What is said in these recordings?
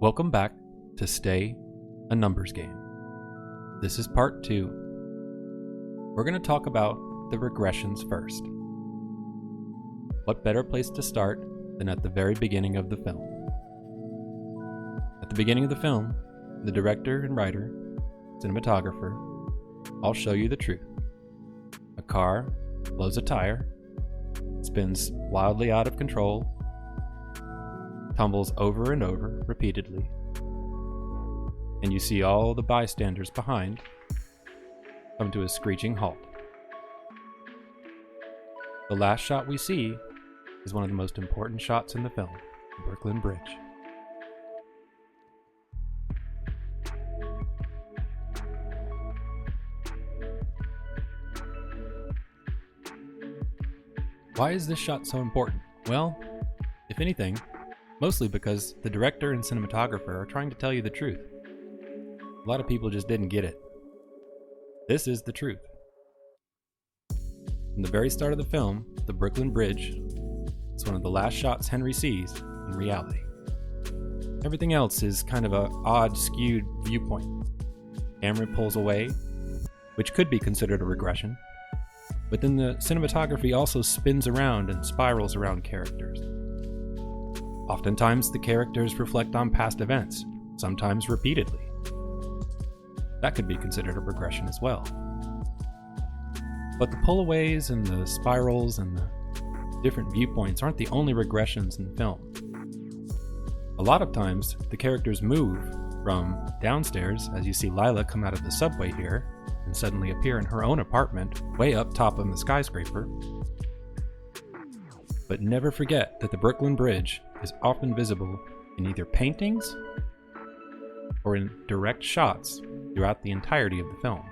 Welcome back to Stay, a Numbers Game. This is part 2. We're going to talk about the regressions first. What better place to start than at the very beginning of the film? At the beginning of the film, the director and writer, cinematographer, all show you the truth. A car blows a tire, spins wildly out of control, tumbles over and over repeatedly, and you see all the bystanders behind come to a screeching halt. The last shot we see is one of the most important shots in the film, the Brooklyn Bridge. Why is this shot so important? Well, if anything, mostly because the director and cinematographer are trying to tell you the truth. A lot of people just didn't get it. This is the truth. From the very start of the film, the Brooklyn Bridge is one of the last shots Henry sees in reality. Everything else is kind of an odd, skewed viewpoint. Camera pulls away, which could be considered a regression, but then the cinematography also spins around and spirals around characters. Oftentimes, the characters reflect on past events, sometimes repeatedly. That could be considered a regression as well. But the pullaways and the spirals and the different viewpoints aren't the only regressions in the film. A lot of times, the characters move from downstairs, as you see Lila come out of the subway here, and suddenly appear in her own apartment, way up top of the skyscraper. But never forget that the Brooklyn Bridge is often visible in either paintings or in direct shots throughout the entirety of the film.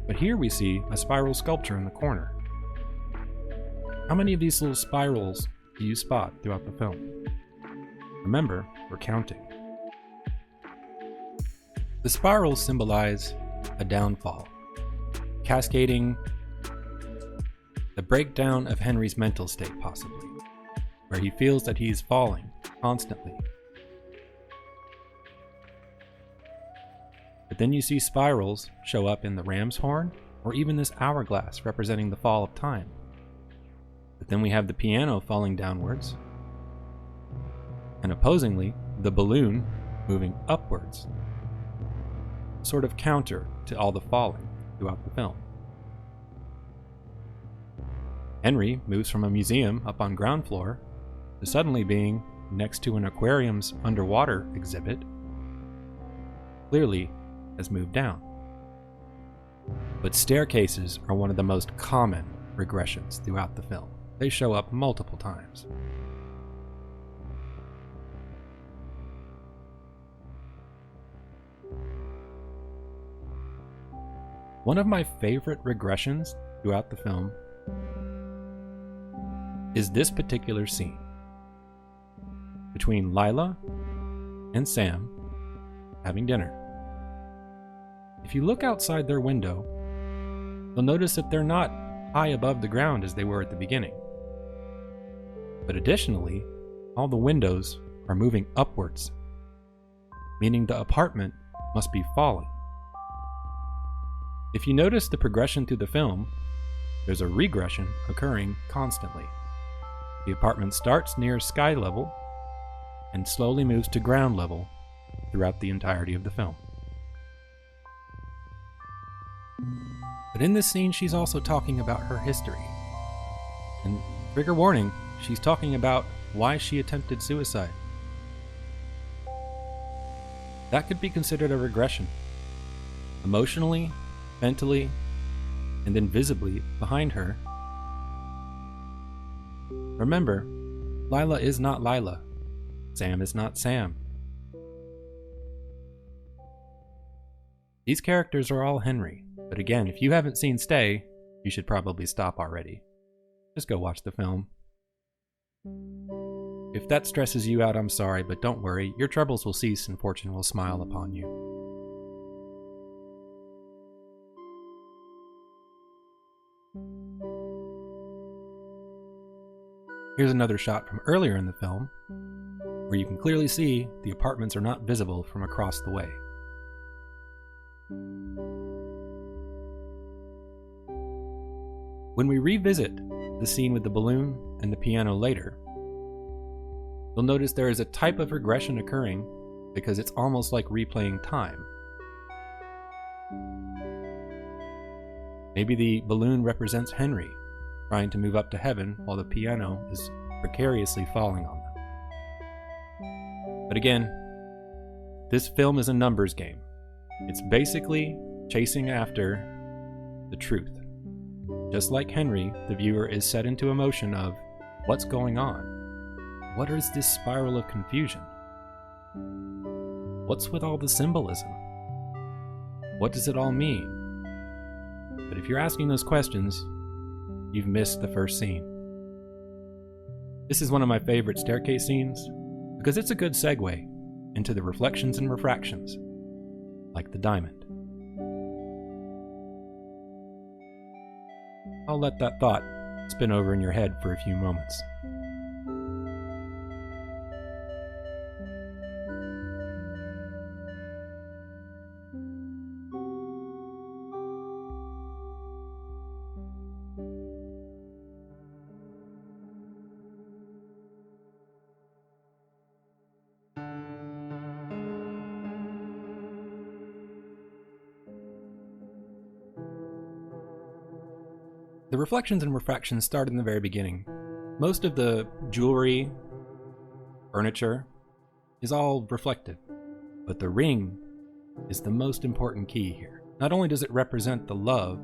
But here we see a spiral sculpture in the corner. How many of these little spirals do you spot throughout the film? Remember, we're counting. The spirals symbolize a downfall, cascading the breakdown of Henry's mental state, possibly, where he feels that he's falling constantly. But then you see spirals show up in the ram's horn, or even this hourglass representing the fall of time. But then we have the piano falling downwards, and opposingly, the balloon moving upwards, sort of counter to all the falling throughout the film. Henry moves from a museum up on ground floor to suddenly being next to an aquarium's underwater exhibit. Clearly has moved down. But staircases are one of the most common regressions throughout the film. They show up multiple times. One of my favorite regressions throughout the film is this particular scene between Lila and Sam having dinner. If you look outside their window, you'll notice that they're not high above the ground as they were at the beginning. But additionally, all the windows are moving upwards, meaning the apartment must be falling. If you notice the progression through the film, there's a regression occurring constantly. The apartment starts near sky level and slowly moves to ground level throughout the entirety of the film. But in this scene, she's also talking about her history. And trigger warning, she's talking about why she attempted suicide. That could be considered a regression. Emotionally, mentally, and then visibly behind her. Remember, Lila is not Lila. Sam is not Sam. These characters are all Henry, but again, if you haven't seen Stay, you should probably stop already. Just go watch the film. If that stresses you out, I'm sorry, but don't worry, your troubles will cease and fortune will smile upon you. Here's another shot from earlier in the film, where you can clearly see the apartments are not visible from across the way. When we revisit the scene with the balloon and the piano later, you'll notice there is a type of regression occurring because it's almost like replaying time. Maybe the balloon represents Henry trying to move up to heaven while the piano is precariously falling on them. But again, this film is a numbers game. It's basically chasing after the truth. Just like Henry, the viewer is set into a motion of what's going on? What is this spiral of confusion? What's with all the symbolism? What does it all mean? But if you're asking those questions, you've missed the first scene. This is one of my favorite staircase scenes because it's a good segue into the reflections and refractions, like the diamond. I'll let that thought spin over in your head for a few moments. The reflections and refractions start in the very beginning. Most of the jewelry, furniture, is all reflective, but the ring is the most important key here. Not only does it represent the love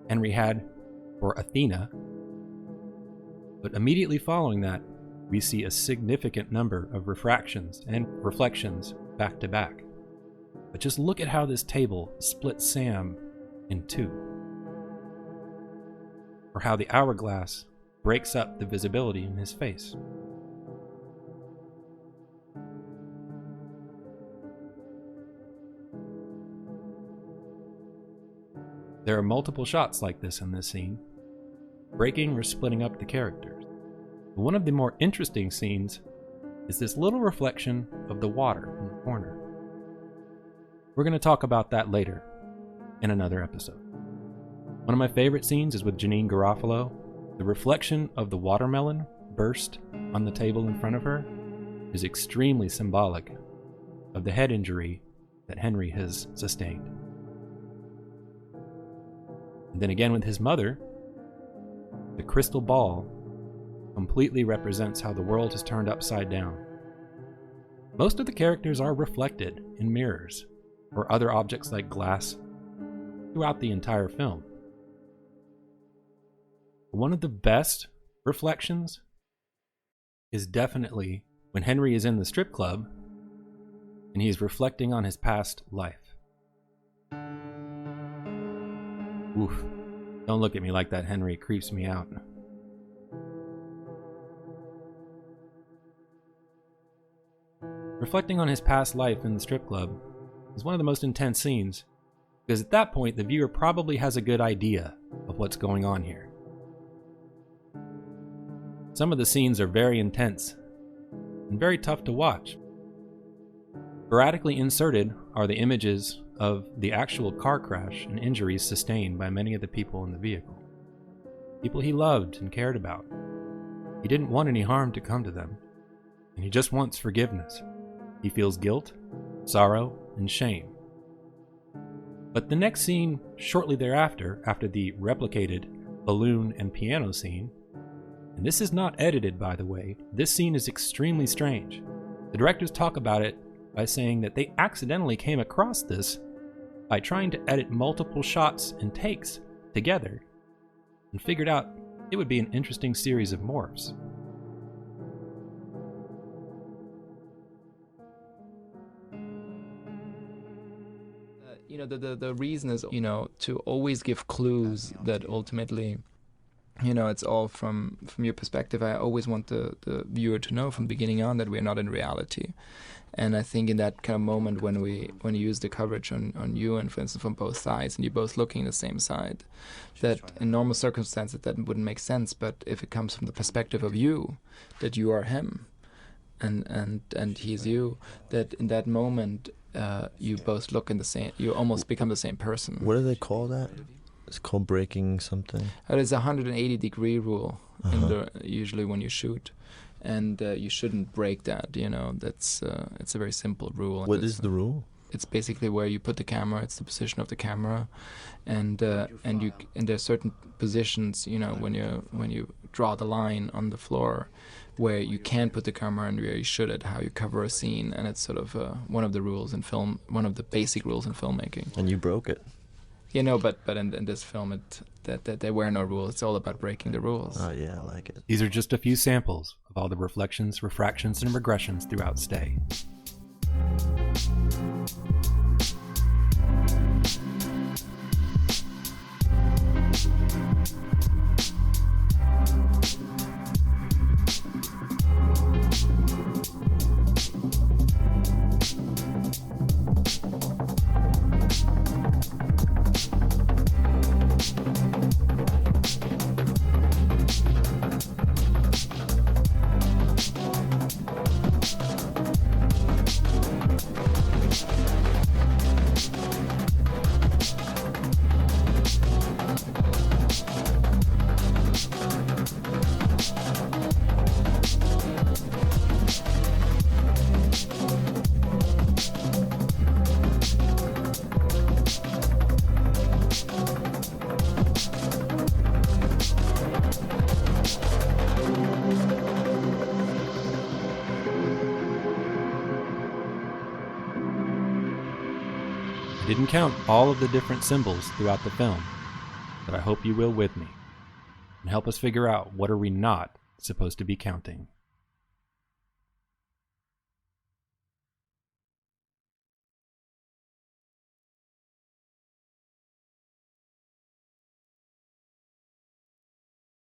Henry had for Athena, but immediately following that, we see a significant number of refractions and reflections back to back. But just look at how this table splits Sam in two, or how the hourglass breaks up the visibility in his face. There are multiple shots like this in this scene, breaking or splitting up the characters. One of the more interesting scenes is this little reflection of the water in the corner. We're going to talk about that later in another episode. One of my favorite scenes is with Janeane Garofalo. The reflection of the watermelon burst on the table in front of her is extremely symbolic of the head injury that Henry has sustained. And then again with his mother, the crystal ball completely represents how the world has turned upside down. Most of the characters are reflected in mirrors or other objects like glass throughout the entire film. One of the best reflections is definitely when Henry is in the strip club and he's reflecting on his past life. Oof. Don't look at me like that, Henry. It creeps me out. Reflecting on his past life in the strip club is one of the most intense scenes, because at that point the viewer probably has a good idea of what's going on here. Some of the scenes are very intense and very tough to watch. Sporadically inserted are the images of the actual car crash and injuries sustained by many of the people in the vehicle. People he loved and cared about. He didn't want any harm to come to them, and he just wants forgiveness. He feels guilt, sorrow, and shame. But the next scene shortly thereafter, after the replicated balloon and piano scene, and this is not edited, by the way, this scene is extremely strange. The directors talk about it by saying that they accidentally came across this by trying to edit multiple shots and takes together and figured out it would be an interesting series of morphs. The reason is, to always give clues that ultimately it's all from your perspective. I always want the viewer to know from the beginning on that we're not in reality. And I think in that kind of moment when you use the coverage on you, and for instance from both sides, and you're both looking the same side, that in normal circumstances that wouldn't make sense. But if it comes from the perspective of you, that you are him, and he's you, that in that moment you both look in the same. You almost become the same person. What do they call that? It's called breaking something. There's a 180-degree rule usually when you shoot. And you shouldn't break that, That's it's a very simple rule. What is the rule? It's basically where you put the camera. It's the position of the camera, and there's certain positions, when you draw the line on the floor, where you can put the camera and where you shouldn't. How you cover a scene, and it's sort of one of the rules in film, one of the basic rules in filmmaking. And you broke it. But in this film, that there were no rules. It's all about breaking the rules. Oh yeah, I like it. These are just a few samples of all the reflections, refractions, and regressions throughout Stay. I didn't count all of the different symbols throughout the film, but I hope you will with me and help us figure out what are we not supposed to be counting.